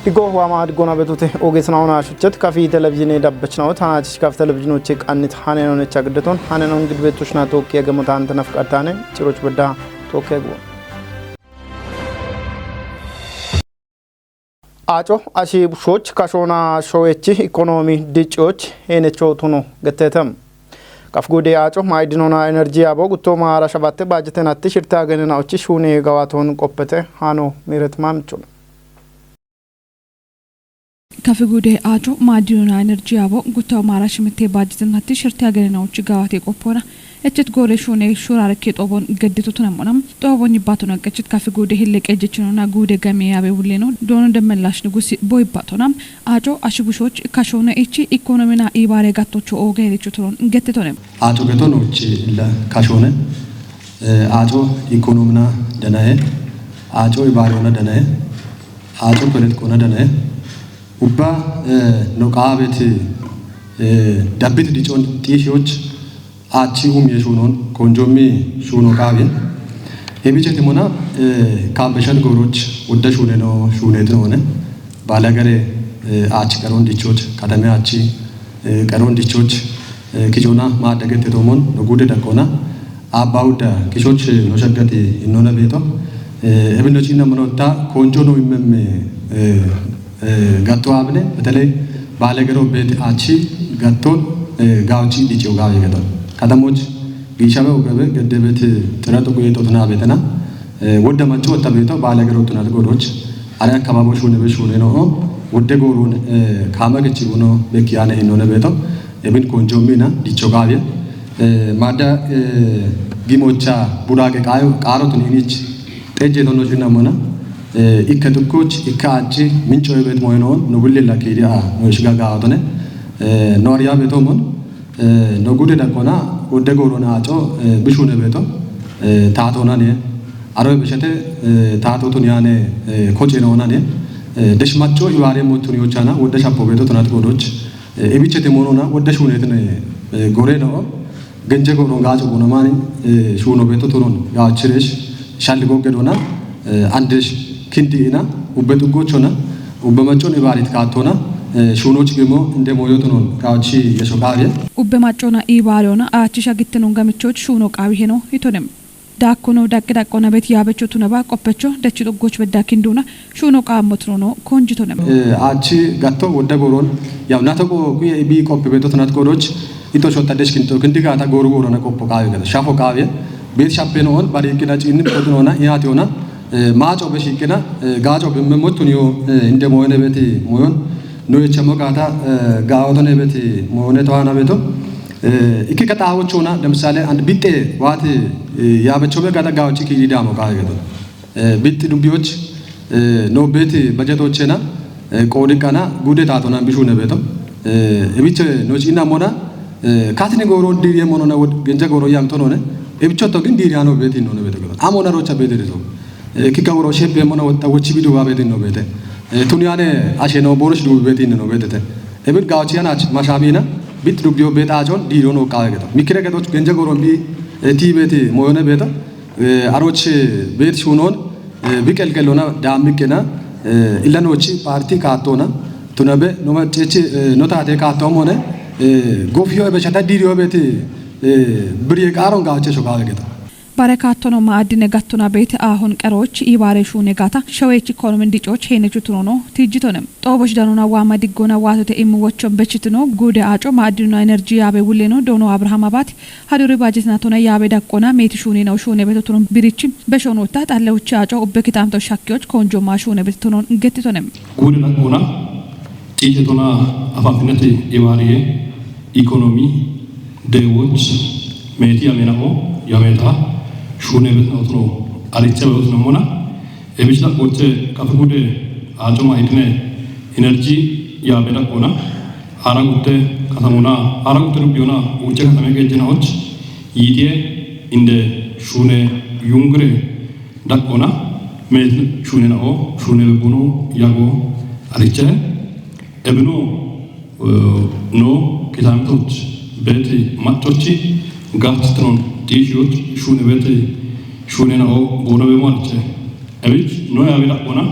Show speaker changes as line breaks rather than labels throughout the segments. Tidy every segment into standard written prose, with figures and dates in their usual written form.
Igo Wamad Gona Betute, Ogesana Shuchet, Kafi Televizhiino Dabachno, Tanach Kaf Televizhiino check and Haanoo Chagdeton, Haanoo Gilbetushna Tokia Gamutan of Katane, Chiroch Beda, Tokego. Acho, Ashi Shoch, Kashona Shoechi, Economy, Ditchoch, Enecho Tono, Getetem. Kafgude Acho, my Dinona Energy Abogutoma, Rashabate, Bajetan at Tishirtagan and Auchishune Gawaton Kopete, Haanoo, Miret Mamchun.
Kafigude Acho, Maduna Energy Abo, Guto Marashimite Bajetan at Tishirtagan and Auchigawati Opora, Etchet Goreshune, Shura Kit Obon, Geditunamonam, Toboni Batona, Ketchet Kafigude Hillik Edgechona, Gude Game Abe Uleno, Don de Melash Nugusi Boy Batonam, Acho, Ashibush, Kashona Echi, Economina Ibare Gatocho Oge Chutron, get it on him.
Acho Gatonucci, Kashone, Acho, Economina Danae, Acho Ibarona Danae, Acho Peletcona Danae, Uba Nokabeti, Dabit Dichon T-Shot. Achi Yeshunon, Konjomi, Shuno Gavin. Ebichetimona, Kabeshan Goroch, Udda Shuneno, Shunetone, Balagare, Achi Garon di Church, Kadameachi, Garon di Church, Kijona, Madagetomon, no good Dacona, about Kishoche, Noshagati, in Nonaveto, Evinocina Monota, Konjono Gatto Abne, Betele, Balagaro Bet Achi, Gatto, Gauchi di Chogavigato. Kadamoch, Gishabe Ugabe, get David Teratogue to Nabetana, what the Macho Tabeto, Balagaro to Nagoroch, Ara Kamabo Shunevishuneno, would the Gorun, Kamagachibuno, Bekiana in Nonabeto, Ebin Conjomina, di Chogavia, Mada Gimocha, Burake Karoton in each, Tejedono Junamona, Ikatukuch, Ikachi, Mincho Ebet Moino, Nobili Lakidia, Noshgaga Adone, Noria Betomon. No good at Gona, would the Goronacho, Bishunebeto, Tatonane, Arabishete, Tato Tuniane, Cochinonane, Deshmacho, Ivaremo Tuniuchana, would the Shapoveto Tonatgoroch, Ebichete Morona, would the Shunetane, Goreno, Genjago Gajo Bonamani, Shunobeto Turon, Gachirish, Shalgo Gedona, Andish Kintina, Ubetu Gochona, Ubamachon Ivarit Katona. Shunochimo in the Moyoton, Gauchi, Yashogavia.
Ubemachona Ivarona, Achishagitanungamicho, Shunok Aviheno, Hitonem. Dacono, Dakona Betiabecho Tunaba, Copecho, the Chito Goch with Dakinduna, Shunoka Motrono, Conjitonem.
Achi, Gato, Wodagoron, Yamnatago, be copibeto not goroch, Ito Shotadeskin to Kindigata Goro on a Copocavia, Shafocavia, Bit Chapenon, Barikina in Potona, Iationa, March of Beshikina, Gaj of Memotunio in the Moenebeti, Moyon. Noi Chamogata, Gaudonebeti, Monetoana Veto, Ikikata Chona, Demsale, and Bitte, what Yabachogata Gauchiki Damo Gagato, Bit Dubioch, no Betty, Bajato Chena, Kodikana, Gudetatona, Bishunebeto, Evice, Nocina Mona, Catinegoro, Diriamona, Genjagoro Yamtonone, Evichoto Diriano Betty no Veto, Amona Rocha Beto, Kikaro Shepe Mona, Tawichibidu Abeti no Bete. Tuniane Asheno Borish do betin no bedete. Ebit Gauchianach, Mashamina, bit rubio betajon, Dirono Kagato. Mikregato Genjagorombi, Tibeti, Moyone Beta, Aroche Bet Shunon, Vikel Gelona, Damikena, Ilanochi, Party Cartona, Tunabe, Noma Chechi, Nota de Cartomone, Gofio Bechata Dirio Beti, Briacaron Gauches of Alligator. Barakatono Madine Gatuna Bet Ahon Karoch, Ivareshu Negata, Shawech Column Dicho, Chenechutrono, Tigitonem. Tobosh Danona Wama Digona Water im Watch of Bechitino, Good Acho, Maduna Energy Abe Wuleno, Dono Abrahamabat, Haduri Bajet Natona Yabe Dacona, Metishunino, Shunebetoton Birichim, Beshonotat, and Leuchacho, Bekitanto Shakioch, Conjo Mashunebetonon, Getitonem.
Good Nacona, Tigitona, Afafinati, Ivarie, Economy, De Woods, Metia Menamo, Yameta. Shunebet Notro, Arichavel Nomona, Evishla Goche, Kafagude, Ajoma Itne, Energy, Yabeta Kona, Aragute, Katamuna, Aragutubiona, Uchakamake Genoch, Yidie, in the Shune Yungre, Dakona, Med Shunenao, Shunebuno, Yago, Ariche, Ebeno, no, Kitamtoch, Betty, Matochi, Gatstron. T-shirt, Shunevete, Shunenao, Bonavemonte. Evich, no Avila Bona,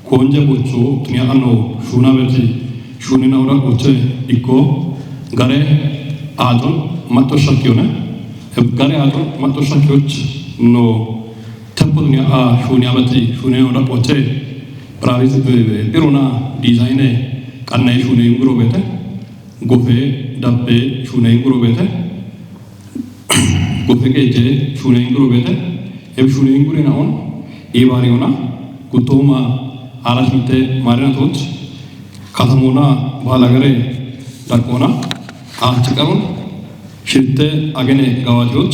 konje bocho tunya ano shuna beti shunina ora boche ikko gare ajon matto shakyone gare ajon matto shakyoch no temponya a shunya beti shunina ora boche pravis perona design kanne shune ngro bete gofe dabbe shune ngro bete gofe keje shune ngro bete eb shune ngure na on e bariona kutoma arashmite marinatot katamona balagare darkona achikaron shirte agene gawajot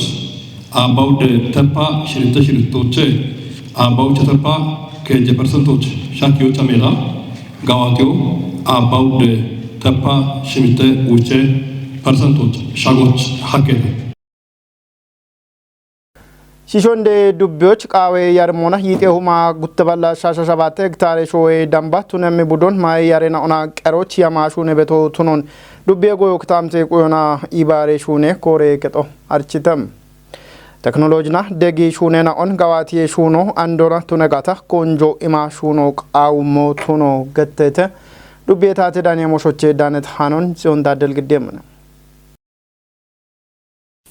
about tepa shirte shirtoche about tepa keje percentage shakyo chamela gawatyo about tepa shirte uche percentage shagoch hakele
Shishonde dubbiyoch qaawee yarmoona hiixee humaa guttabalaa shaasha shabaate hektaare shoo'ee damba tunammi budon maayee yareena ona qeroch yamaa shuune betoo tunoon dubbee goyoo kitaamtee qoyonaa ibaaree shuune kooree qexo architam teknoloojina degii shuuneena on gawaatiyee shuunoo andoona tunegata konjoo imaa shuunoo qaawummoo tunoo gatteete dubbee taate daanee moshochee daanet haanoon ziyoon daaddel giddeemana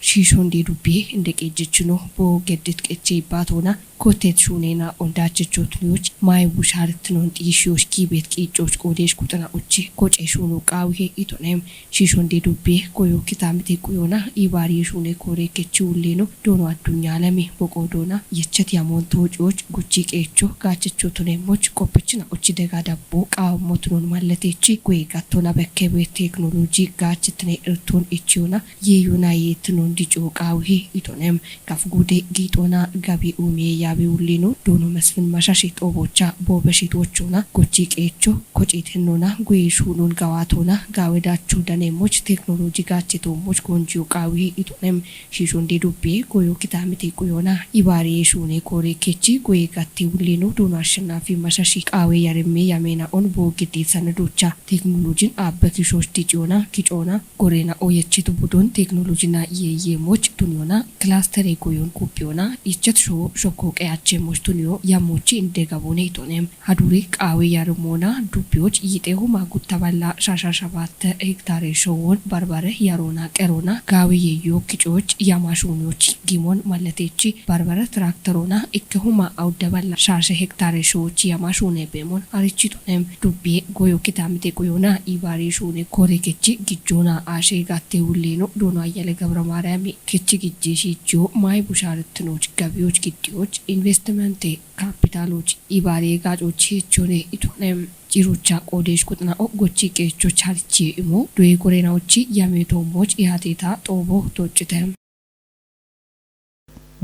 Shishonde dubbii indaqeejjechuno boo geddet qechee baatona kotet shunena ondaachechootniyoch maay bushaartinoon xiishiyoosh kiibeet qiiccooch qoodeesh quxana uchi koce shunuu qaawihee itoneem shishonde dubbii goyoo kitaamite quyoona ibaarii shunee kooree kechi ulleeno doono addunyaa lame boqoodoona yechati amoontoocooch guchii qeechoo gaachechootuneemoch qophichina uchi dagaa dabboo qaawammotunoon mallateechi goyee gattoona bakkee teeknooloojii gaachetine irtoon ichiyoona yeeyoonaa yeettinoon dicoo qaawihee itoneem gaf guudee giixoonaa gabii uumee yaabee ulleeno doono masfin mashashit obocha boobashit wochoona gochii qeechoo koceetennoona goyee shuunuun gawaatoona gaawedaachuu daneemoch teeknooloojii gaachetoomoch goonjiyoo qaawihee itoneem shishondee dubbii goyoo kitaamite quyoona ibaaree shuunee kooree kechi goyee gattee ulleeno doono ashannaa fi mashashii qaawee yaremmee yameena on boo giddii sanadocha teeknooloojiin aabba kishoosh dicoona kicoona goreena ooyechitu budoon teeknooloojinaa yeeyeemoch dunyoona kilaasteree goyoon kuppiyoona ichat shoo shokoo qeyaachee mochtuniyo yammochi indegabone itoneem haduri qaawee yarmoona dubbiyooch yiixee humaa guttaballaa shaashaa shabaatte hektaaree shoowwoon barbare yaroona qeroona gaawee yeeyyoo kicooch yamaashuuniyooch gimoon mallateechi barbare tiraaktaroona ikke humaa awddaballaa shaashe hektaaree shoowochi yamaashuunee beemoon arichi itoneem dubbii goyoo kitaamite quyoonaa ibaarii shuunee kooree kechi gijjoonaa aashee gaattee ulleeno doono ayyale gabra maariyaami kechi gijjeeshiijjoo maay bushaarettinoch gabiyooch giddiyoch ኢንቨስትመንት ካፒታሎች ኢባሬ ጋጮች ቾኔ ኢቶኔም ጭሩቻ ቆዴሽ ቁጥና ኦጎቺ ቄቾች አልቺ ኢሞ ዶይ ጎሬናዎች ያሜቶሞች ያቴታ ጦቦ ቶጭተም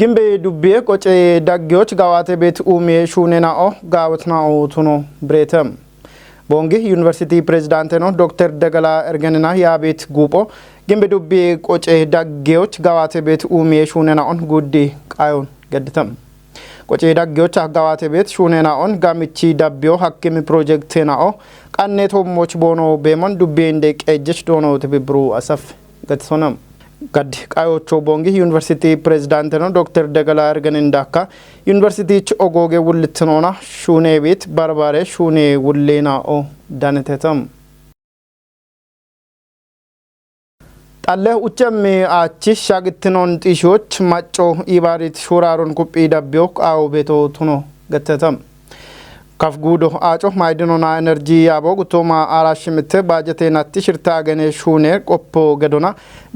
ግምቤ ዱቤ ቆጬ ዳጊዎች ጋዋቴ ቤት ኡሜ ሹኔናኦ ጋወትናኦ ቱኖ ብሬተም ቦንጊ ዩኒቨርሲቲ ፕሬዝዳንት ነው ዶክተር ደገላ እርገንና ያ ቤት ጉጶ ግምቤ ዱቤ ቆጬ ዳጊዎች ጋዋቴ ቤት ኡሜ ሹኔናኦን ጉዲ ቃዮን ገድተም ቆጬ ዳጊዎች አጋዋቴ ቤት ሹኔናኦን ጋምቺ ዳቢዮ ሐኪም ፕሮጀክት ናኦ ቃኔቶሞች ቦኖ ቤሞን ዱቤ እንደ ቀጀች ዶኖ ትብብሩ አሰፍ ገትሶነም ጋድ ቃዮቾ ቦንጊ ዩኒቨርሲቲ ፕሬዝዳንት ነው ዶክተር ደገላ እርገን እንዳካ ዩኒቨርሲቲች ኦጎጌ ውልትኖና ሹኔ ቤት ባርባሬ ሹኔ ውሌናኦ ዳነተተም ጣለ ኡቸም አቺ ሻግትኖን ጢሾች ማጮ ኢባሪት ሹራሩን ኩጲ ዳቢዮ ቃው ቤቶ ቱኖ ገተተም ካፍጉዶ አጮ ማይድኖና ኤነርጂ ያቦ ጉቶማ አራሽምት ባጀቴናቲ ሽርታ ገኔ ሹኔ ቆፖ ገዶና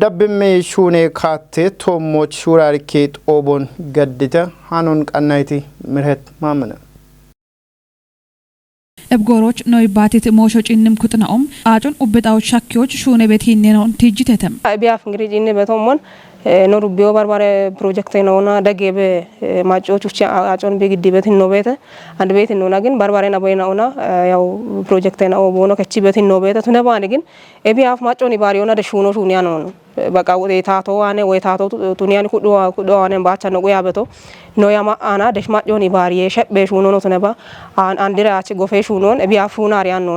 ዳብሜ ሹኔ ካቴ ቶሞች ሹራሪኬ ጦቦን ገድተ ሃኑን ቀናይቲ ምርህት ማመነ
እብጎሮች ነው ባቴት ሞሾጭንም ኩጥናኦም አጮን ኡበጣዎች ሻኪዎች ሹኔ ቤት ሂኔናውን ትጅተተም
ቢያፍ እንግዲህ ጂኔ በቶሞን ኖሩ ቢዮ ባርባሬ ፕሮጀክት ነውና ደገበ ማጮቹ አጮን ቢግዲበት ነው ቤተ አንድ ቤት ነውና ግን ባርባሬና በይናውና ያው ፕሮጀክት ነው ቦኖ ከቺበት ነው ቤተ ተነባን ግን ቢያፍ ማጮን ይባሪውና ደሹኖ ሹኒያ ነው በቃ ወይታቶ ዋኔ ወይታቶ ቱኒያን ኩዶ ዋኔ ባቻ ነው ያበቶ ነው ያማ አና ደሽ ማጮን ይባሪ ሸበ ሹኖ ነው ተነባ አንድራች ጎፌ ሹኖን ቢያፉና አሪያን ነው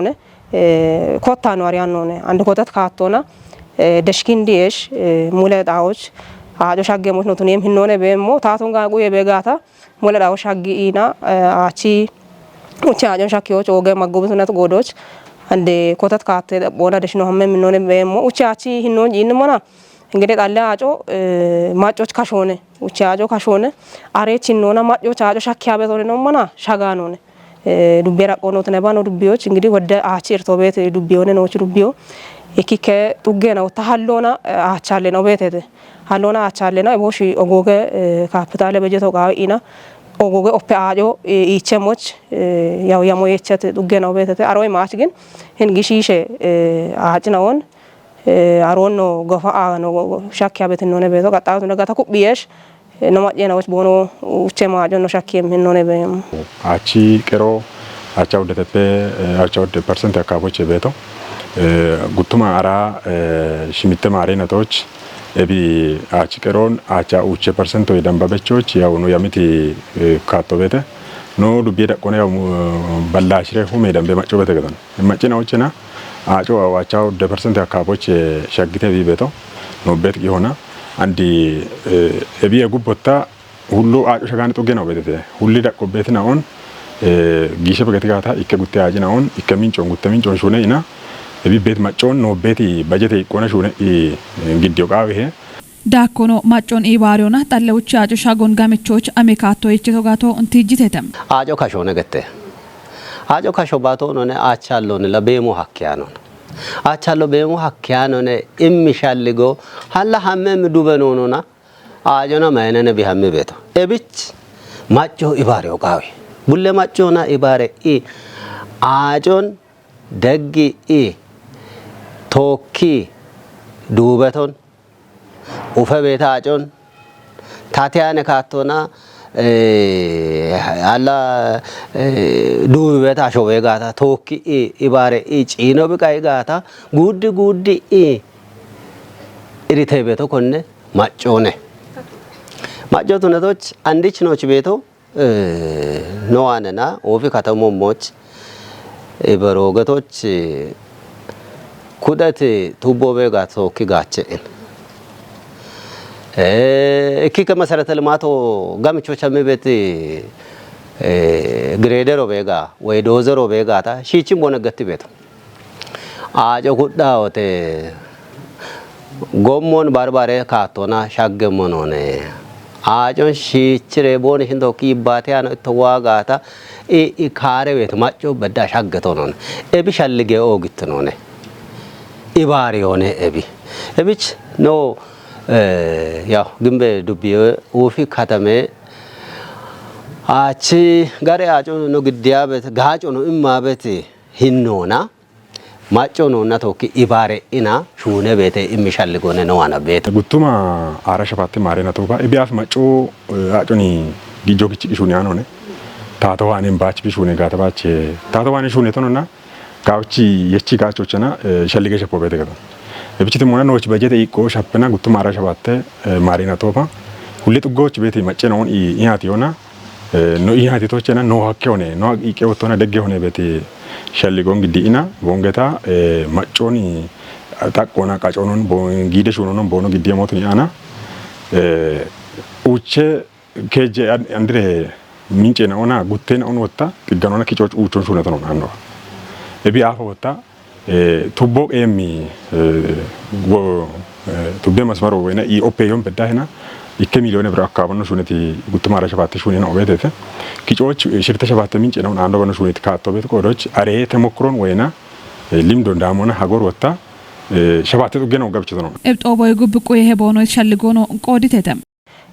ኮታ ነው አሪያን ነው አንድ ኮተት ካቶና ደሽኪንዲሽ ሙለጣዎች አጆ ሻገሞች ነው ቱኒም ሂኖነ በሞ ታቶን ጋጉ የበጋታ ሙለጣዎች ሻጊና አቺ uchajon shakiyoch oge magobtunet godoch ande kotat kaate bona deshno hamme minone bemo uchachi hinno jinmona እንግዲህ ጣለ አጮ ማጮች ካሾነ ውቻጆ ካሾነ አሬች ነውና ማጮች አጮ ሻኪያ ቤት ሆነ ነውና ሻጋ ነው ዱቤራ ቆኖት ነባኖ ዱቢዎች እንግዲህ ወደ አቺርቶ ቤት ዱቢዮነ ነው ዱቢዮ እኪከ ጡጌ ነው ታሃሎና አቻለ ነው ቤቴ ሃሎና አቻለ ነው ቦሺ ኦጎገ ካፒታል በጀቶ ጋኢና ኦጎገ ኦፔ አጆ ኢቸሞች ያው ያሞየቸት ጡጌ ነው ቤቴ አሮይ ማች ግን እንግሺሼ አጭናውን አሮኖ ጎፋ ነው ሻኪያ ቤት ነው ቤቶ ቀጣው ነገታ ኩብየሽ ነማጨናዎች ቦኖ ኡቸማ ጆኖ ሻኪየም ነው ነበም
አቺ ቅሮ አቻው ደተፔ አቻው ፐርሰንት አካቦች ቤቶ ጉቱማ አራ ሽሚተ ማሬነቶች እቢ አቺ ቅሮን አቻ ኡቸ ፐርሰንት ወይ ደንባበቾች ያው ነው ያሚቲ ካቶ ቤተ ኖ ዱቤ ደቆነ ያው ባላሽሬ ሁሜ ደንበ ማጮ ቤተ ገተን ማጨናዎችና አጮ አዋቻው ደ% አካቦች ሸግተ ቢቤቶ ነው ቤት ይሆና አንዲ እቢ የጉቦታ ሁሉ አጮ ሸጋን ጦገ ነው ቤተ ሁሉ ደቆ ቤት ናውን ጊሸ በገተጋታ ይከጉት ያጅናውን ይከሚንጮን ጉተሚንጮን ሹነ ኢና እቢ ቤት ማጮን ነው ቤት በጀት ይቆነ ሹነ እንግዲው ቃው ይሄ
ዳኮኖ ማጮን ኢባሪዮና ጣለውች አጮ ሻጎን ጋመቾች አሜካቶ የቸቶጋቶ እንቲጂተም
አጮ ካሾነ ገተ አጆ ካሾባቶ ነው አቻሎን ለቤሙ ሐኪያኖ አቻሎ ቤሙ ሐኪያኖ እምሻልጎ ሐላ ሐመም ዱበኖ ነውና አጆና ማይነነ ቢሐም ቤቶ እብች ማጮ ኢባሪዮ ቃዊ ቡለ ማጮና ኢባሬ አጆን ደጊ ቶኪ ዱበቶን ኡፈ ቤታ አጆን ታቲያነ ካቶና አላ ዱበታ ሾቤ ጋታ ቶኪ ኢባሬ ጪኖ ብቃይ ጋታ ጉድ ጉድ ኢሪቴ ቤቶ ኮነ ማጮነ ማጮቱ ነቶች አንዲች ኖች ቤቶ ነዋነና ኦፊ ከተሞሞች ኢበሮገቶች ኩደት ቱቦ ቤጋ ቶኪ ጋቸን እኪከ መሰረተ ልማቶ ጋምቾች አመቤት ግሬደሮ ቤጋ ወይ ዶዘሮ ቤጋታ ሺቺም ቦነገት ቤት አጆ ኩዳውቴ ጎሞን ባርባሬ ካቶና ሻገሞን ሆነ አጆን ሺችሬ ቦን ሽንቶ ኪባቲያ ነው ተዋጋታ ካሬ ቤት ማጮ በዳ ሻገቶ ነው እቢ ሻልጌ ኦግት ነው ኢባሪ ሆነ እቢች ኖ ያው ግንበ ዱቢዮ ወፊ ከተሜ አቺ ጋር አጮ ነው ግዲያበት ጋጮ ነው እማበት ሂኖና ማጮ ነውና ቶኪ ኢባሬ ኢና ሹነ ቤተ ኢሚሻልጎነ ነው አና ቤተ
ጉቱማ አራሸፋት ማሬና ቶባ ኢቢያፍ ማጮ አጮኒ ጊጆ ግጭ ሹኒያ ነው ታተዋኔን ባች ቢሹኔ ጋተባች ታተዋኔ ሹኔ ተነና ጋውቺ የቺ ጋቾችና ሸልገ ሸፖ ቤተ ገደ እብችት ሞና ነዎች በጀት ይቆ ሻፕና ጉቱማ አራሸፋት ማሬና ቶባ ሁሌ ጥጎች ቤት ማጨ ነው ኢያት ዮና ነው ኢያት ቶችና ነው ሀከ ሆነ ነው ይቀውቶና ደገ ሆነ ቤት ሸልጎን ግዲና ቦንገታ ማጮኒ ታቆና ቃጮኖን ጊደሽ ሆኖን ቦኖ ግዲያ ሞት ያና ኡቼ ከጀ አንድሬ ሚንጬ ነውና ጉቴን አሁን ወጣ ግጋኖና ኪጮች ኡቾን ሹነት ነው አንዶ እቢ አፈ ወጣ ቱቦ ኤሚ ቱቤ መስመሮ ወይና ኢኦፔዮን በዳህና ይከ ሚሊዮን ብር አካባቢ ነው ሹነት ጉቱማ አራሸፋት ሹኔ ነው ቤተተ ኪጮች ሽርተ ሸፋት ሚንጬ ነው አንዶ በነ ሹኔት ካቶ ቤት ቆዶች አሬ ተሞክሮን ወይና ሊምዶ እንዳሞና ሀጎር ወጣ ሸፋት ጥገ ነው ገብችቶ ነው
እብጦ ቦይ ጉብቆ ይሄ ቦኖ ሸልጎ ነው ቆዲተተም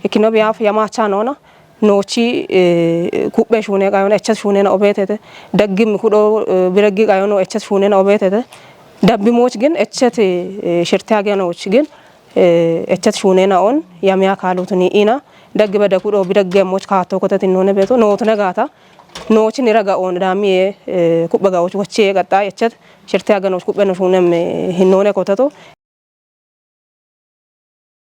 እኪኖ ቢያፍ ያማቻ ነውና ኖቺ ኩበ ሹኔ ጋዮና እቸት ሹኔ ነው ቤተተ ደግም ኩዶ ቢረጊ ጋዮና እቸት ሹኔ ነው ቤተተ ደብሞች ግን እቸት ሽርታ ጋኖች ግን እቸት ሹኔ ነው ያሚያ ካሉትን ኢና ደግ በደኩዶ ቢደገሞች ካቶ ኮተት ነው ቤቶ ኖት ነጋታ ኖቺ ንረጋውን ዳሚ ኩበጋዎች ወቼ ቀጣ እቸት ሽርታ ጋኖች ኩበ ነው ሹኔም ሂኖነ ኮተቶ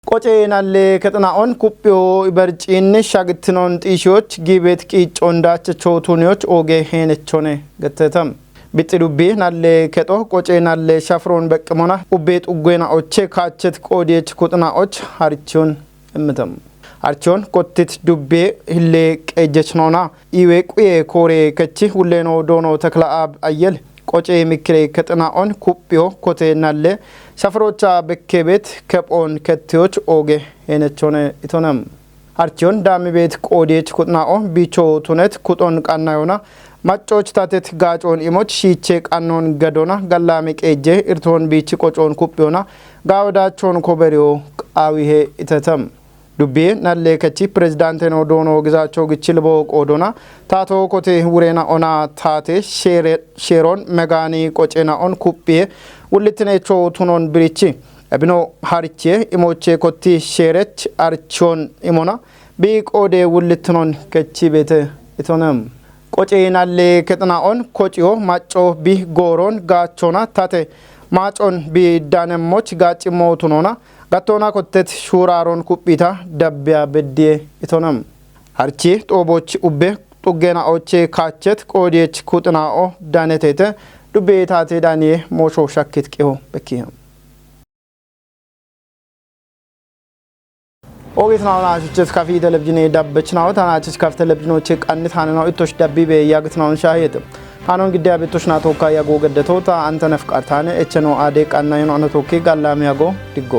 ቆጨናለ ከጥናውን ኩጵዮ ይበርጪን ሻግትኖን ጢሾች ጊቤት ቂጮንዳቸው ቱኒዎች ኦጌ ሄነቾኔ ገተተም ቢጥዱቢ ናለ ከጦ ቆጨናለ ሻፍሮን በቅሞና ኡቤት ኡጎና ኦቼ ካቸት ቆዲች ኩጥናዎች ሀርቾን እምተም
archoon kottit dubbee hillee qeejjechnoona iwee quyee kooree kachi hulleenoo doonoo takla'aab ayyel qocee mikiree kaxinaa'oon kuphiyoo kotee nallee safarochaa bekkee beet kephoon kettiyooch ooge heenechoone itonam archoon daami beet qoodieech kutnaa'oo biichoo tunet kuxoon qannayoona maccooch taatet gaacoon imoch shiichee qannoon gadoona gallaame qeejjee irtoon biichi qocoon kuphiyoona gaawodaachoon koberiyoo qaawihee itatam dubbii nallee kachi pirezidaanteen odoono gizaachoo gichilboo qoodona taatoo kotee wureena onaa taate sheeroon megaanii qoceena on kuphee wullittineechoo tunoon birichi ebinoo harichee imoochee kottii sheerech archoon imona bii qoodee wullittinoon kachi beete itonam qocee nallee kexinaa'oon kociyoo maccoo bii gooroon gaachoona taate maacoon bii daanemmoch gaacimmoo tunoona gattoona kottet shuuraaroon kuphita dabbiyaa beddee itonam harchi xooboch ubbe xuggeena ochee kaachet qoodiyeech kuxinaa'oo daaneteete dubbee taatee daani'ee mooshoo shakkit qihoo bekkiham ኦጌትናው ናችስ ካፊ ቴሌቪዥን ዳበችናው ታናችስ ካፍ ቴሌቪዥኖች ቀንት ሃናው እቶሽ ዳቢቤ ያግትናውን ሻሄት ሃኖን ግዲያ ቤቶሽ ናቶካ ያጎ ገደተውታ አንተ ነፍቃርታነ እቸኖ አዴ ቀናዩን አነቶኬ ጋላም ያጎ ድጎ